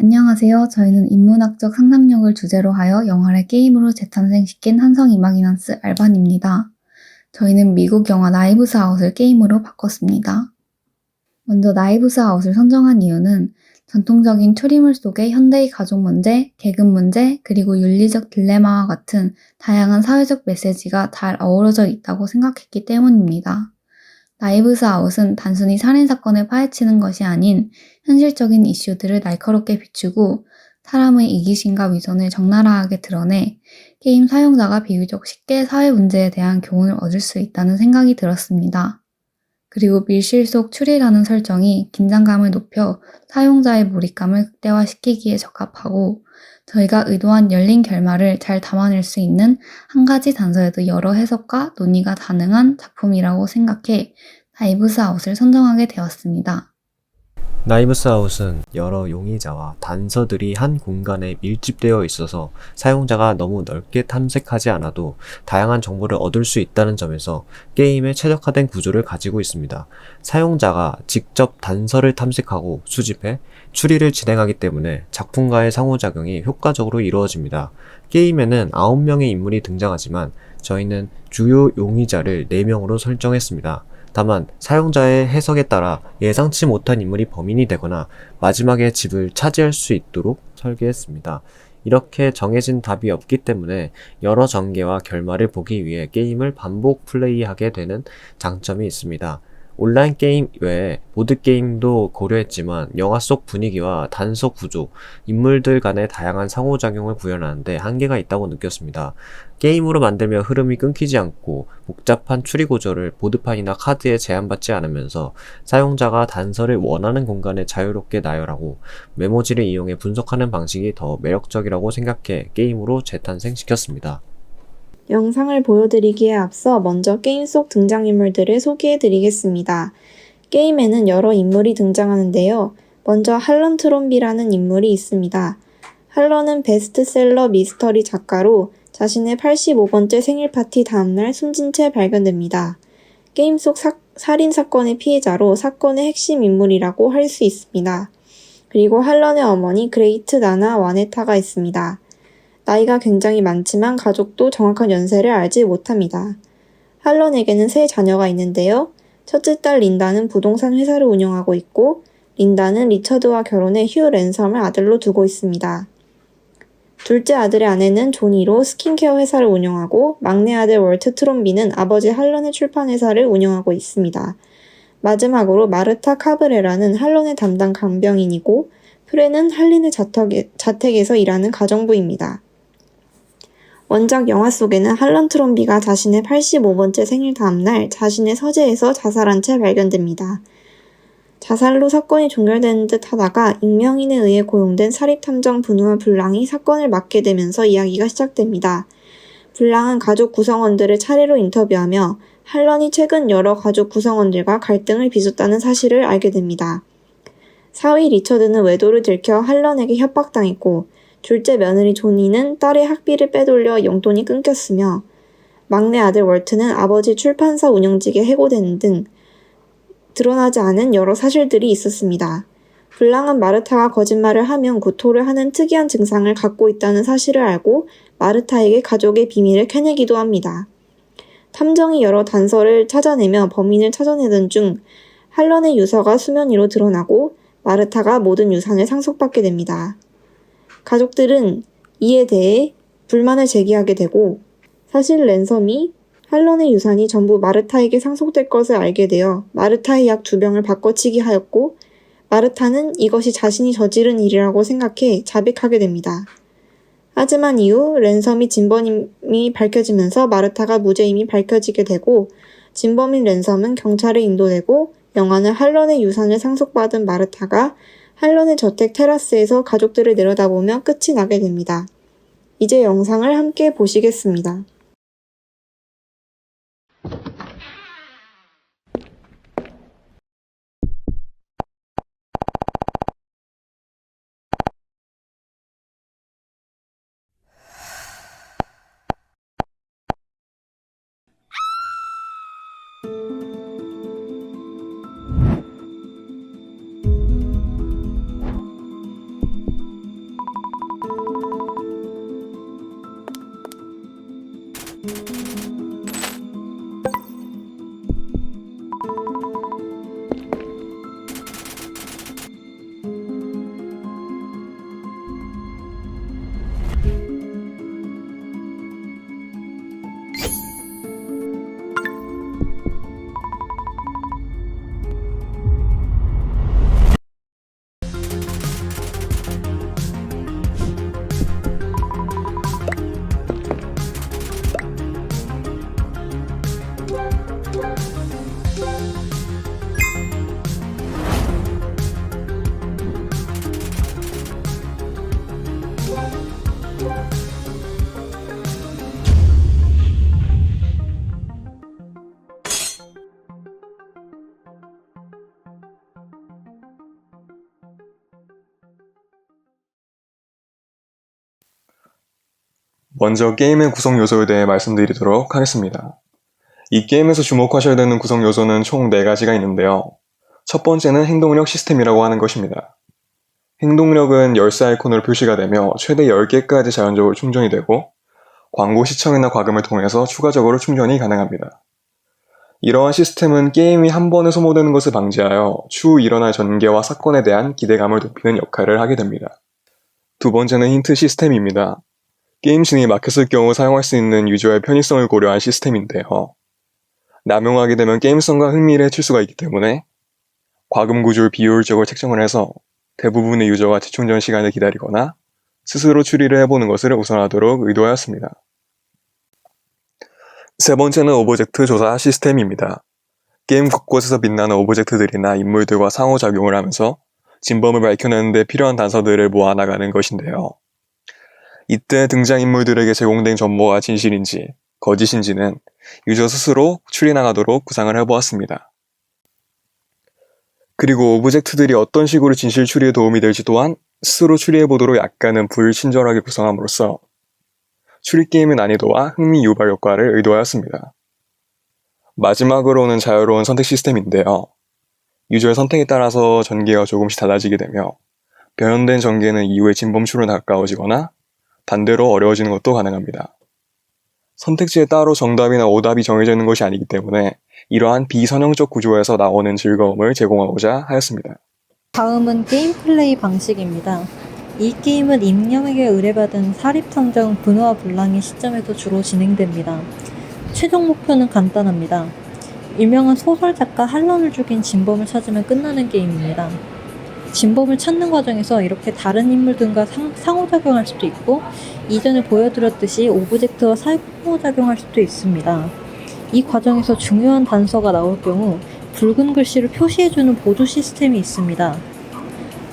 안녕하세요. 저희는 인문학적 상상력을 주제로 하여 영화를 게임으로 재탄생시킨 한성 이마기넌스 알반입니다. 저희는 미국 영화 나이브스 아웃을 게임으로 바꿨습니다. 먼저 나이브스 아웃을 선정한 이유는 전통적인 추리물 속의 현대의 가족 문제, 계급 문제, 그리고 윤리적 딜레마와 같은 다양한 사회적 메시지가 잘 어우러져 있다고 생각했기 때문입니다. 나이브스 아웃은 단순히 살인사건을 파헤치는 것이 아닌 현실적인 이슈들을 날카롭게 비추고 사람의 이기심과 위선을 적나라하게 드러내 게임 사용자가 비교적 쉽게 사회 문제에 대한 교훈을 얻을 수 있다는 생각이 들었습니다. 그리고 밀실 속 추리라는 설정이 긴장감을 높여 사용자의 몰입감을 극대화시키기에 적합하고 저희가 의도한 열린 결말을 잘 담아낼 수 있는 한 가지 단서에도 여러 해석과 논의가 가능한 작품이라고 생각해 나이브스 아웃을 선정하게 되었습니다. 나이브스 아웃은 여러 용의자와 단서들이 한 공간에 밀집되어 있어서 사용자가 너무 넓게 탐색하지 않아도 다양한 정보를 얻을 수 있다는 점에서 게임에 최적화된 구조를 가지고 있습니다. 사용자가 직접 단서를 탐색하고 수집해 추리를 진행하기 때문에 작품과의 상호작용이 효과적으로 이루어집니다. 게임에는 9명의 인물이 등장하지만 저희는 주요 용의자를 4명으로 설정했습니다. 다만 사용자의 해석에 따라 예상치 못한 인물이 범인이 되거나 마지막에 집을 차지할 수 있도록 설계했습니다. 이렇게 정해진 답이 없기 때문에 여러 전개와 결말을 보기 위해 게임을 반복 플레이하게 되는 장점이 있습니다. 온라인 게임 외에 보드게임도 고려했지만 영화 속 분위기와 단서 구조, 인물들 간의 다양한 상호작용을 구현하는데 한계가 있다고 느꼈습니다. 게임으로 만들며 흐름이 끊기지 않고 복잡한 추리 구조를 보드판이나 카드에 제한받지 않으면서 사용자가 단서를 원하는 공간에 자유롭게 나열하고 메모지를 이용해 분석하는 방식이 더 매력적이라고 생각해 게임으로 재탄생시켰습니다. 영상을 보여드리기에 앞서 먼저 게임 속 등장인물들을 소개해드리겠습니다. 게임에는 여러 인물이 등장하는데요. 먼저 할런 트롬비라는 인물이 있습니다. 할런은 베스트셀러 미스터리 작가로 자신의 85번째 생일 파티 다음날 숨진 채 발견됩니다. 게임 속 살인사건의 피해자로 사건의 핵심 인물이라고 할 수 있습니다. 그리고 할런의 어머니 그레이트 나나 와네타가 있습니다. 나이가 굉장히 많지만 가족도 정확한 연세를 알지 못합니다. 할런에게는 3 자녀가 있는데요. 첫째 딸 린다는 부동산 회사를 운영하고 있고 린다는 리처드와 결혼해 휴 랜섬을 아들로 두고 있습니다. 둘째 아들의 아내는 조니로 스킨케어 회사를 운영하고 막내 아들 월트 트롬비는 아버지 할런의 출판 회사를 운영하고 있습니다. 마지막으로 마르타 카브레라는 할런의 담당 간병인이고 프레는 할린의 자택에서 일하는 가정부입니다. 원작 영화 속에는 할런 트롬비가 자신의 85번째 생일 다음날 자신의 서재에서 자살한 채 발견됩니다. 자살로 사건이 종결되는 듯 하다가 익명인에 의해 고용된 사립탐정 브누아 블랑이 사건을 맡게 되면서 이야기가 시작됩니다. 블랑은 가족 구성원들을 차례로 인터뷰하며 할런이 최근 여러 가족 구성원들과 갈등을 빚었다는 사실을 알게 됩니다. 사위 리처드는 외도를 들켜 할런에게 협박당했고 둘째 며느리 조니는 딸의 학비를 빼돌려 용돈이 끊겼으며 막내 아들 월트는 아버지 출판사 운영직에 해고되는 등 드러나지 않은 여러 사실들이 있었습니다. 블랑은 마르타가 거짓말을 하면 구토를 하는 특이한 증상을 갖고 있다는 사실을 알고 마르타에게 가족의 비밀을 캐내기도 합니다. 탐정이 여러 단서를 찾아내며 범인을 찾아내던 중 할런의 유서가 수면 위로 드러나고 마르타가 모든 유산을 상속받게 됩니다. 가족들은 이에 대해 불만을 제기하게 되고 사실 랜섬이 할런의 유산이 전부 마르타에게 상속될 것을 알게 되어 마르타의 약 2병을 바꿔치기 하였고 마르타는 이것이 자신이 저지른 일이라고 생각해 자백하게 됩니다. 하지만 이후 랜섬이 진범임이 밝혀지면서 마르타가 무죄임이 밝혀지게 되고 진범인 랜섬은 경찰에 인도되고 영화는 할런의 유산을 상속받은 마르타가 할런의 저택 테라스에서 가족들을 내려다보며 끝이 나게 됩니다. 이제 영상을 함께 보시겠습니다. 먼저 게임의 구성 요소에 대해 말씀드리도록 하겠습니다. 이 게임에서 주목하셔야 되는 구성 요소는 총 4가지가 있는데요. 첫 번째는 행동력 시스템이라고 하는 것입니다. 행동력은 열쇠 아이콘으로 표시가 되며 최대 10개까지 자연적으로 충전이 되고 광고 시청이나 과금을 통해서 추가적으로 충전이 가능합니다. 이러한 시스템은 게임이 한 번에 소모되는 것을 방지하여 추후 일어날 전개와 사건에 대한 기대감을 높이는 역할을 하게 됩니다. 두 번째는 힌트 시스템입니다. 게임 진행이 막혔을 경우 사용할 수 있는 유저의 편의성을 고려한 시스템인데요. 남용하게 되면 게임성과 흥미를 해칠 수가 있기 때문에 과금 구조를 비효율적으로 책정을 해서 대부분의 유저가 재충전 시간을 기다리거나 스스로 추리를 해보는 것을 우선하도록 의도하였습니다. 세 번째는 오브젝트 조사 시스템입니다. 게임 곳곳에서 빛나는 오브젝트들이나 인물들과 상호작용을 하면서 진범을 밝혀내는 데 필요한 단서들을 모아나가는 것인데요. 이때 등장인물들에게 제공된 정보가 진실인지 거짓인지는 유저 스스로 추리나가도록 구상을 해보았습니다. 그리고 오브젝트들이 어떤 식으로 진실 추리에 도움이 될지 또한 스스로 추리해보도록 약간은 불친절하게 구성함으로써 추리게임의 난이도와 흥미 유발 효과를 의도하였습니다. 마지막으로는 자유로운 선택 시스템인데요. 유저의 선택에 따라서 전개가 조금씩 달라지게 되며 변형된 전개는 이후에 진범 추론에 가까워지거나 반대로 어려워지는 것도 가능합니다. 선택지에 따로 정답이나 오답이 정해져 있는 것이 아니기 때문에 이러한 비선형적 구조에서 나오는 즐거움을 제공하고자 하였습니다. 다음은 게임 플레이 방식입니다. 이 게임은 임영에게 의뢰받은 사립탐정 분노와 불랑의 시점에서 주로 진행됩니다. 최종 목표는 간단합니다. 유명한 소설작가 할런을 죽인 진범을 찾으면 끝나는 게임입니다. 진범을 찾는 과정에서 이렇게 다른 인물들과 상호작용할 수도 있고 이전에 보여드렸듯이 오브젝트와 상호작용할 수도 있습니다. 이 과정에서 중요한 단서가 나올 경우 붉은 글씨를 표시해주는 보조 시스템이 있습니다.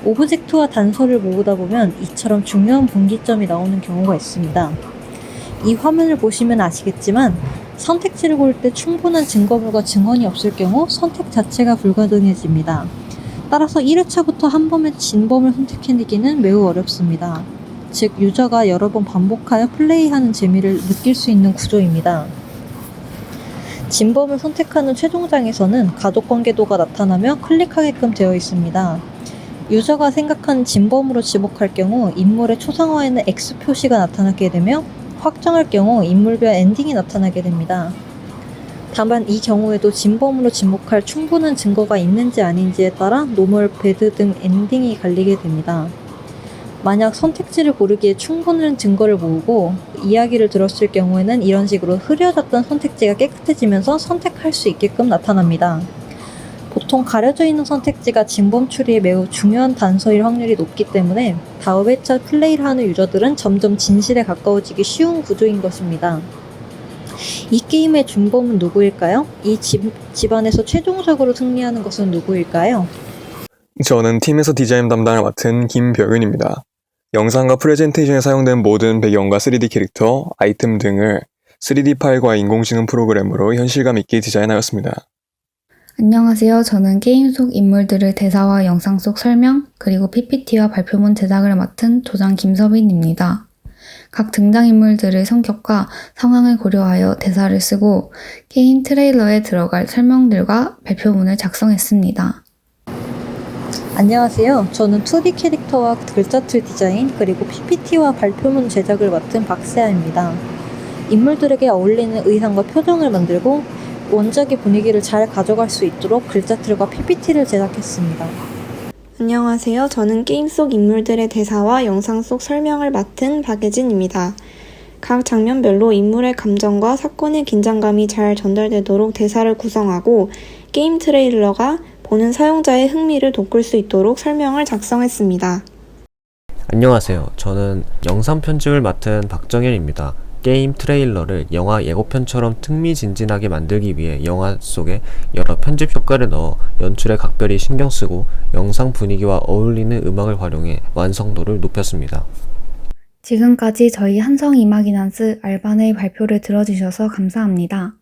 오브젝트와 단서를 모으다 보면 이처럼 중요한 분기점이 나오는 경우가 있습니다. 이 화면을 보시면 아시겠지만 선택지를 고를 때 충분한 증거물과 증언이 없을 경우 선택 자체가 불가능해집니다. 따라서 1회차부터 한 번에 진범을 선택해내기는 매우 어렵습니다. 즉 유저가 여러 번 반복하여 플레이하는 재미를 느낄 수 있는 구조입니다. 진범을 선택하는 최종장에서는 가족관계도가 나타나며 클릭하게끔 되어 있습니다. 유저가 생각하는 진범으로 지목할 경우 인물의 초상화에는 X 표시가 나타나게 되며 확정할 경우 인물별 엔딩이 나타나게 됩니다. 다만 이 경우에도 진범으로 지목할 충분한 증거가 있는지 아닌지에 따라 노멀, 배드 등 엔딩이 갈리게 됩니다. 만약 선택지를 고르기에 충분한 증거를 모으고 이야기를 들었을 경우에는 이런 식으로 흐려졌던 선택지가 깨끗해지면서 선택할 수 있게끔 나타납니다. 보통 가려져 있는 선택지가 진범 추리에 매우 중요한 단서일 확률이 높기 때문에 다음 회차 플레이를 하는 유저들은 점점 진실에 가까워지기 쉬운 구조인 것입니다. 이 게임의 진범은 누구일까요? 이 집안에서 최종적으로 승리하는 것은 누구일까요? 저는 팀에서 디자인 담당을 맡은 김병윤입니다. 영상과 프레젠테이션에 사용된 모든 배경과 3D 캐릭터, 아이템 등을 3D 파일과 인공지능 프로그램으로 현실감 있게 디자인하였습니다. 안녕하세요. 저는 게임 속 인물들의 대사와 영상 속 설명, 그리고 PPT와 발표문 제작을 맡은 조장 김서빈입니다. 각 등장인물들의 성격과 상황을 고려하여 대사를 쓰고 게임 트레일러에 들어갈 설명들과 발표문을 작성했습니다. 안녕하세요. 저는 2D 캐릭터와 글자틀 디자인 그리고 PPT와 발표문 제작을 맡은 박세아입니다. 인물들에게 어울리는 의상과 표정을 만들고 원작의 분위기를 잘 가져갈 수 있도록 글자틀과 PPT를 제작했습니다. 안녕하세요. 저는 게임 속 인물들의 대사와 영상 속 설명을 맡은 박예진입니다. 각 장면별로 인물의 감정과 사건의 긴장감이 잘 전달되도록 대사를 구성하고 게임 트레일러가 보는 사용자의 흥미를 돋굴 수 있도록 설명을 작성했습니다. 안녕하세요. 저는 영상 편집을 맡은 박정현입니다. 게임 트레일러를 영화 예고편처럼 흥미진진하게 만들기 위해 영화 속에 여러 편집 효과를 넣어 연출에 각별히 신경쓰고 영상 분위기와 어울리는 음악을 활용해 완성도를 높였습니다. 지금까지 저희 한성 이마기넌스 알반의 발표를 들어주셔서 감사합니다.